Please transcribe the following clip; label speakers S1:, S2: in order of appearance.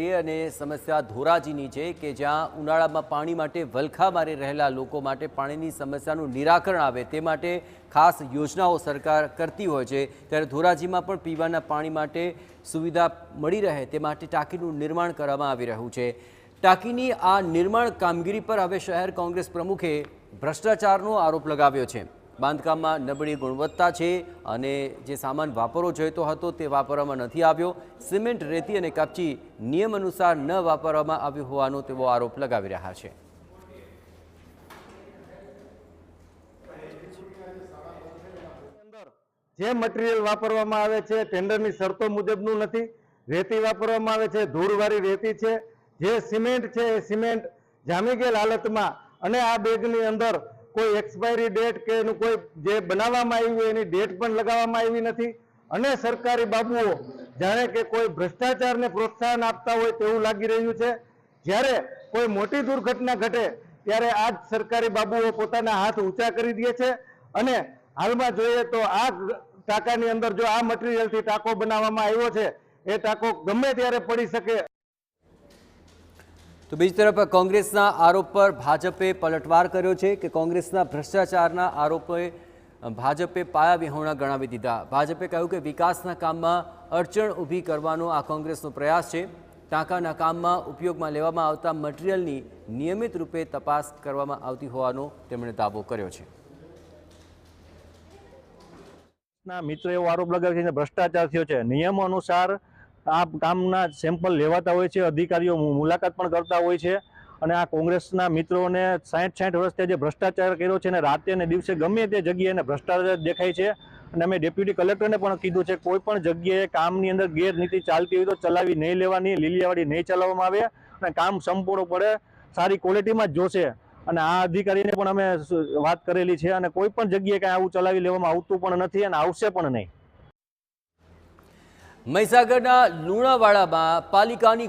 S1: કરીએ અને સમસ્યા ધોરાજીની છે કે જ્યાં ઉનાળામાં પાણી માટે વલખા મારી રહેલા લોકો માટે પાણીની સમસ્યાનું નિરાકરણ આવે તે માટે ખાસ યોજનાઓ સરકાર કરતી હોય છે। ત્યારે ધોરાજીમાં પણ પીવાના પાણી માટે સુવિધા મળી રહે તે માટે ટાંકીનું નિર્માણ કરવામાં આવી રહ્યું છે। ટાંકીની આ નિર્માણ કામગીરી પર હવે શહેર કોંગ્રેસ પ્રમુખે ભ્રષ્ટાચારનો આરોપ લગાવ્યો છે। બાંધકામમાં નબળી ગુણવત્તા છે અને જે સામાન વાપરવો જોઈતો હતો તે વાપરવામાં નથી આવ્યો। સિમેન્ટ, રેતી અને કપચી નિયમ અનુસાર ન વાપરવામાં આવ્યું હોવાનો તેવો આરોપ લગાવી રહ્યા છે।
S2: જે મટીરીયલ વાપરવામાં આવે છે ટેન્ડરની શરતો મુજબનું નથી। રેતી વાપરવામાં આવે છે, ધૂળવાળી રેતી છે। જે સિમેન્ટ છે એ સિમેન્ટ જામી ગયેલ હાલતમાં અને આ બેગની અંદર કોઈ એક્સપાયરી ડેટ કે એનું કોઈ જે બનાવવામાં આવ્યું હોય એની ડેટ પણ લગાવવામાં આવી નથી। અને સરકારી બાબુઓ જાણે કે કોઈ ભ્રષ્ટાચારને પ્રોત્સાહન આપતા હોય તેવું લાગી રહ્યું છે। જ્યારે કોઈ મોટી દુર્ઘટના ઘટે ત્યારે આ જ સરકારી બાબુઓ પોતાના હાથ ઊંચા કરી દે છે। અને હાલમાં જોઈએ તો આ ટાંકાની અંદર જો આ મટીરીયલથી ટાંકો બનાવવામાં આવ્યો છે એ ટાંકો ગમે ત્યારે પડી શકે।
S1: તો બીજી તરફ કોંગ્રેસના આરોપ પર ભાજપે પલટવાર કર્યો છે કે કોંગ્રેસના ભ્રષ્ટાચારના આરોપોએ ભાજપે પાયા વિહોણા ગણાવી દીધા। ભાજપે કહ્યું કે વિકાસના કામમાં અડચણ ઊભી કરવાનો આ કોંગ્રેસનો પ્રયાસ છે। ટાંકાના કામમાં ઉપયોગમાં લેવામાં આવતા મટીરીયલની નિયમિત રૂપે તપાસ કરવામાં આવતી હોવાનો તેમણે દાવો કર્યો છે।
S3: મિત્રો એવો આરોપ લગાવે છે કે ભ્રષ્ટાચાર થયો છે। નિયમો અનુસાર આ કામના સેમ્પલ લેવાતા હોય છે, અધિકારીઓ મુલાકાત પણ કરતા હોય છે। અને આ કોંગ્રેસના મિત્રોને 60 વર્ષથી જે ભ્રષ્ટાચાર કર્યો છે ને રાતે અને દિવસે ગમે તે જગ્યાએ ભ્રષ્ટાચાર દેખાય છે। અને અમે ડેપ્યુટી કલેક્ટરને પણ કીધું છે કોઈ પણ જગ્યાએ કામની અંદર ગેરનીતિ ચાલતી હોય તો ચલાવી નહીં લેવાની, લીલિયાવાડી નહીં ચલાવવામાં આવે અને કામ સંપૂર્ણપણે સારી ક્વોલિટીમાં જ જોશે। અને આ અધિકારીને પણ અમે વાત કરેલી છે અને કોઈ પણ જગ્યાએ કાંઈ આવું ચલાવી લેવામાં આવતું પણ નથી અને આવશે પણ નહીં।
S1: મહીસાગરના લુણાવાડામાં પાલિકાની